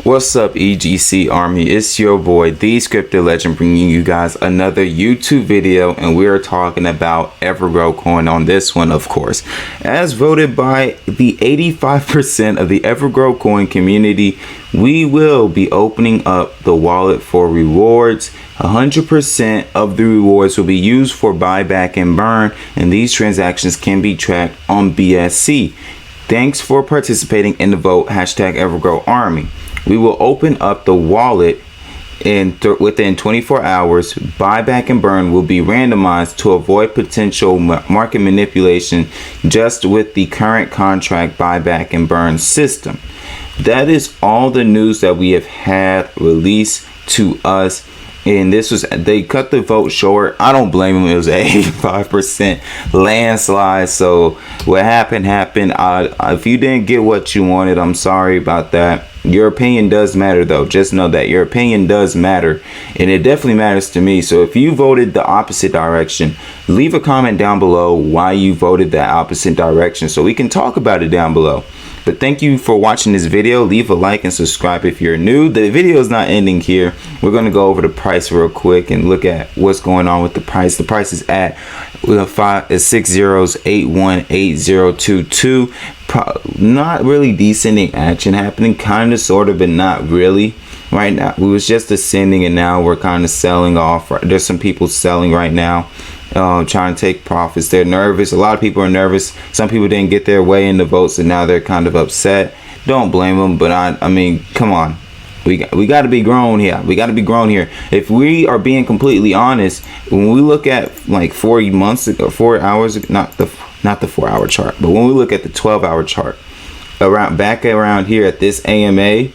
What's up, EGC Army? It's your boy, the Crypter Legend, bringing you guys another YouTube video, and we are talking about EverGrowCoin on this one, of course. As voted by the 85% of the EverGrowCoin community, we will be opening up the wallet for rewards. 100% of the rewards will be used for buyback and burn, and these transactions can be tracked on BSC. Thanks for participating in the vote, #EverGrowArmy. We will open up the wallet within 24 hours. Buyback and burn will be randomized to avoid potential market manipulation just with the current contract buyback and burn system. That is all the news that we have had released to us. And this was, they cut the vote short. I don't blame them. It was an 85% landslide. So what happened. If you didn't get what you wanted, I'm sorry about that. Your opinion does matter, though. Just know that your opinion does matter, and it definitely matters to me. So if you voted the opposite direction, leave a comment down below why you voted that opposite direction so we can talk about it down below. But thank you for watching this video. Leave a like and subscribe if you're new. The video is not ending here. We're going to go over the price real quick and look at what's going on with the price. The price is at 60818022. Not really descending action happening, kind of, sort of, but not really. Right now, we was just ascending, and now we're kind of selling off. There's some people selling right now, trying to take profits. They're nervous. A lot of people are nervous. Some people didn't get their way in the votes, and now they're kind of upset. Don't blame them, but I mean, come on. We got to be grown here. We got to be grown here. If we are being completely honest, when we look at like 4 months ago, 4 hours, not the 4 hour chart, but when we look at the 12-hour chart, back around here at this AMA,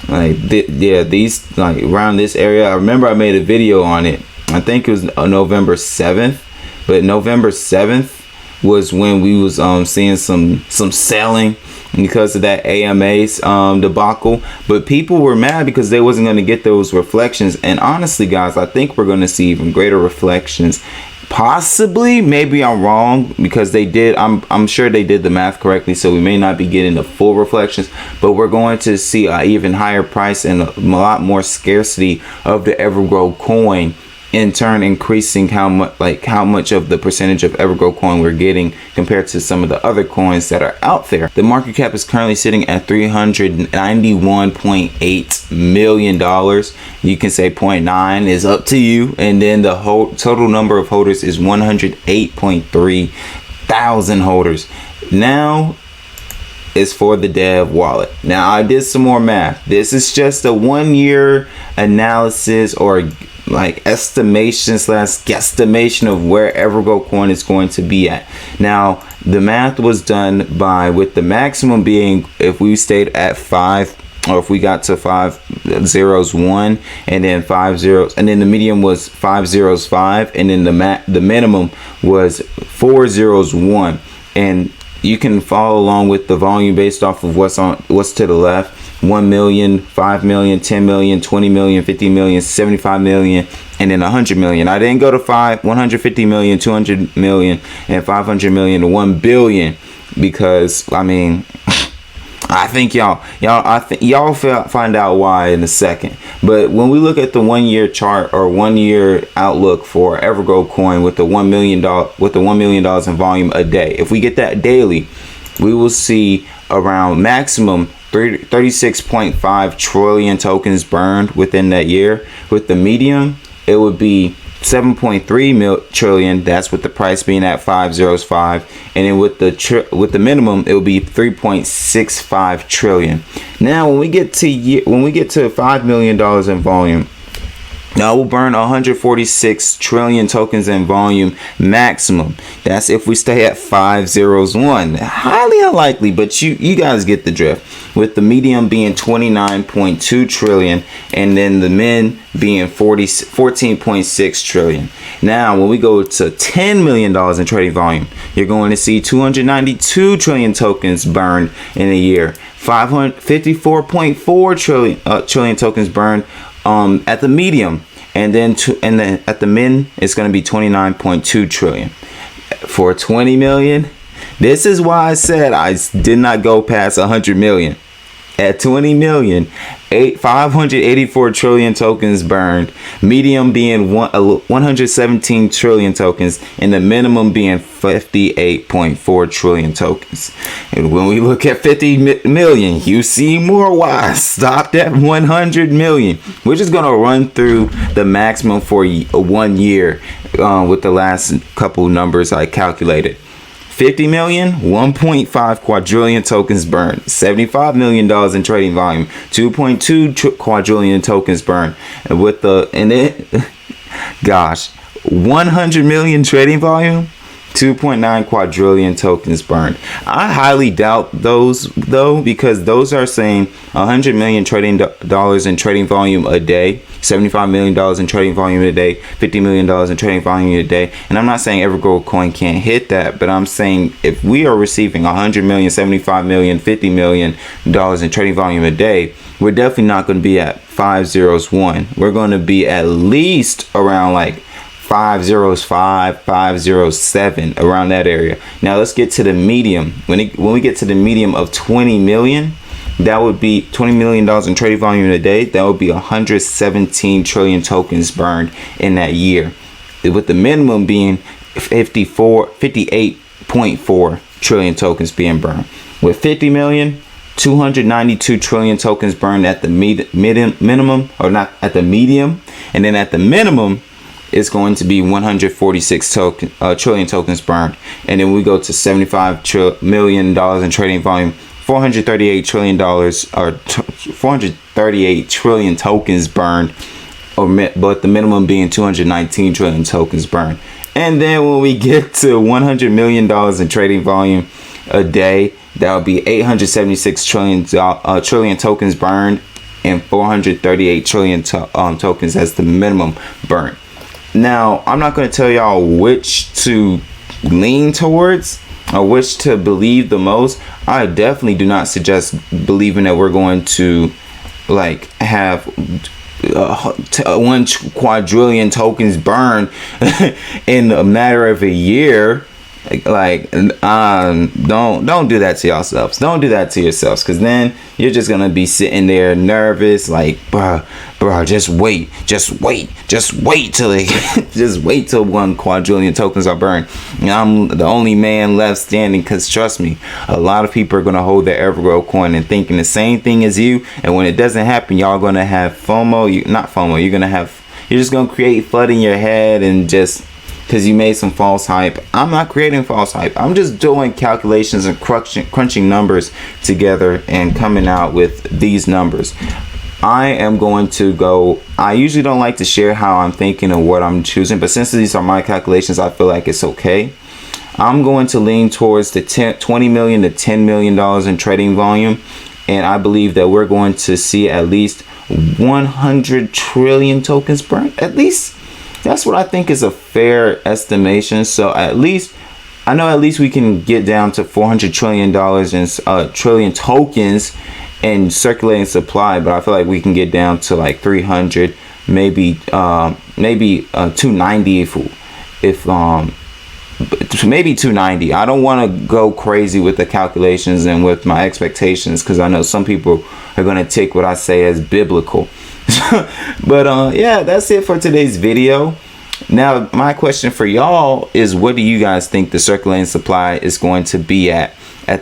these like around this area. I remember I made a video on it. I think it was November 7th, but November 7th was when we was seeing some selling because of that AMA's debacle. But people were mad because they wasn't going to get those reflections. And honestly, guys, I think we're going to see even greater reflections. Possibly, maybe I'm wrong, because they did. I'm sure they did the math correctly, so we may not be getting the full reflections, but we're going to see an even higher price and a lot more scarcity of the EverGrowCoin, in turn increasing how much of the percentage of EverGrowCoin we're getting compared to some of the other coins that are out there. The market cap is currently sitting at $391.8 million. You can say 0.9 is up to you, and then the whole total number of holders is 108.3 thousand holders. Now is for the dev wallet. Now I did some more math. This is just a 1 year analysis, or like estimation / guesstimation of where EverGrowCoin is going to be at. Now the math was done with the maximum being if we stayed at 5, or if we got to 5 zeros 1, and then 5 zeros, and then the medium was 5 zeros 5, and then the minimum was 4 zeros 1. And you can follow along with the volume based off of what's to the left. 1 million, 5 million, 10 million, 20 million, 50 million, 75 million, and then 100 million. I didn't go to 150 million, 200 million, and 500 million to 1 billion, because I mean, I think y'all find out why in a second. But when we look at the 1 year chart, or 1 year outlook for EverGrowCoin with the $1 million in volume a day, if we get that daily, we will see around maximum 36.5 trillion tokens burned within that year. With the medium, it would be 7.3 trillion. That's with the price being at 505, and then with the minimum, it will be 3.65 trillion. Now when we get to $5 million in volume, now we'll burn 146 trillion tokens in volume maximum. That's if we stay at 501. Highly unlikely, but you guys get the drift. With the medium being 29.2 trillion, and then the min being 14.6 trillion. Now when we go to $10 million in trading volume, you're going to see 292 trillion tokens burned in a year. 554.4 trillion tokens burned at the medium, and then at the min it's going to be 29.2 trillion. For 20 million, this is why I said I did not go past 100 million. at 20 million, 584 trillion tokens burned, medium being 117 trillion tokens, and the minimum being 58.4 trillion tokens. And when we look at 50 million, you see more why I stopped at 100 million. We're just gonna run through the maximum for 1 year with the last couple numbers I calculated. 50 million, 1.5 quadrillion tokens burned, $75 million in trading volume, 2.2 quadrillion tokens burned, and with the, and it, gosh, 100 million trading volume, 2.9 quadrillion tokens burned. I highly doubt those though, because those are saying 100 million trading dollars in trading volume a day, $75 million in trading volume a day, $50 million in trading volume a day. And I'm not saying EverGrowCoin can't hit that, but I'm saying if we are receiving 100 million, 75 million, $50 million in trading volume a day, we're definitely not going to be at 501. We're going to be at least around like 505, 507, around that area. Now let's get to the medium. When we get to the medium of 20 million, that would be $20 million in trading volume in a day. That would be 117 trillion tokens burned in that year, with the minimum being 58.4 trillion tokens being burned. With 50 million, 292 trillion tokens burned at the minimum, or not at the medium, and then at the minimum it's going to be 146 trillion tokens burned. And then we go to $75 million in trading volume, $438 trillion, or 438 trillion tokens burned, but the minimum being 219 trillion tokens burned. And then when we get to $100 million in trading volume a day, that would be 876 trillion tokens burned, and 438 trillion tokens as the minimum burned. Now, I'm not going to tell y'all which to lean towards or which to believe the most. I definitely do not suggest believing that we're going to like have 1 quadrillion tokens burned in a matter of a year. Don't do that to yourselves. Don't do that to yourselves, because then you're just gonna be sitting there nervous, like, bruh, just wait till they just wait till 1 quadrillion tokens are burned. And I'm the only man left standing, because trust me, a lot of people are gonna hold their EverGrowCoin and thinking the same thing as you, and when it doesn't happen, y'all gonna have FOMO. You're just gonna create FUD in your head, and just because you made some false hype. I'm not creating false hype. I'm just doing calculations and crunching numbers together and coming out with these numbers. I am going to go, I usually don't like to share how I'm thinking or what I'm choosing, but since these are my calculations, I feel like it's okay. I'm going to lean towards the 20 million to $10 million in trading volume, and I believe that we're going to see at least 100 trillion tokens burned. At least that's what I think is a fair estimation. So at least we can get down to $400 trillion in trillion tokens in circulating supply, but I feel like we can get down to like 300, maybe 290 if maybe 290. I don't want to go crazy with the calculations and with my expectations, because I know some people are going to take what I say as biblical. But yeah, that's it for today's video. Now my question for y'all is, what do you guys think the circulating supply is going to be at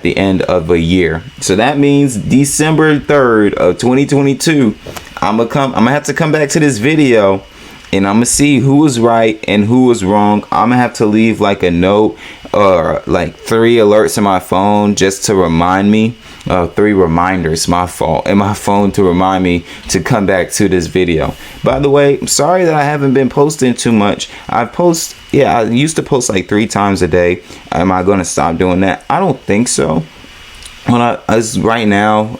the end of a year? So that means December 3rd of 2022, I'm gonna have to come back to this video, and I'm gonna see who was right and who was wrong. I'm gonna have to leave like a note or like 3 alerts in my phone just to remind me. 3 reminders, my fault, in my phone to remind me to come back to this video. By the way, I'm sorry that I haven't been posting too much. I used to post like 3 times a day. Am I gonna stop doing that? I don't think so. As right now,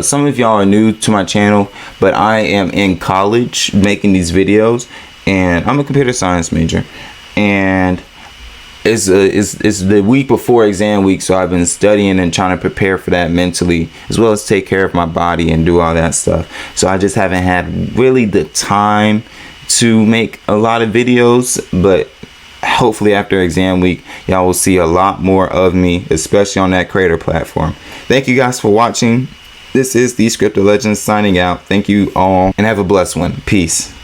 some of y'all are new to my channel, but I am in college making these videos, and I'm a computer science major, and it's the week before exam week, so I've been studying and trying to prepare for that mentally, as well as take care of my body and do all that stuff. So I just haven't had really the time to make a lot of videos, but hopefully after exam week, y'all will see a lot more of me, especially on that creator platform. Thank you guys for watching. This is the Crypto Legends signing out. Thank you all and have a blessed one. Peace.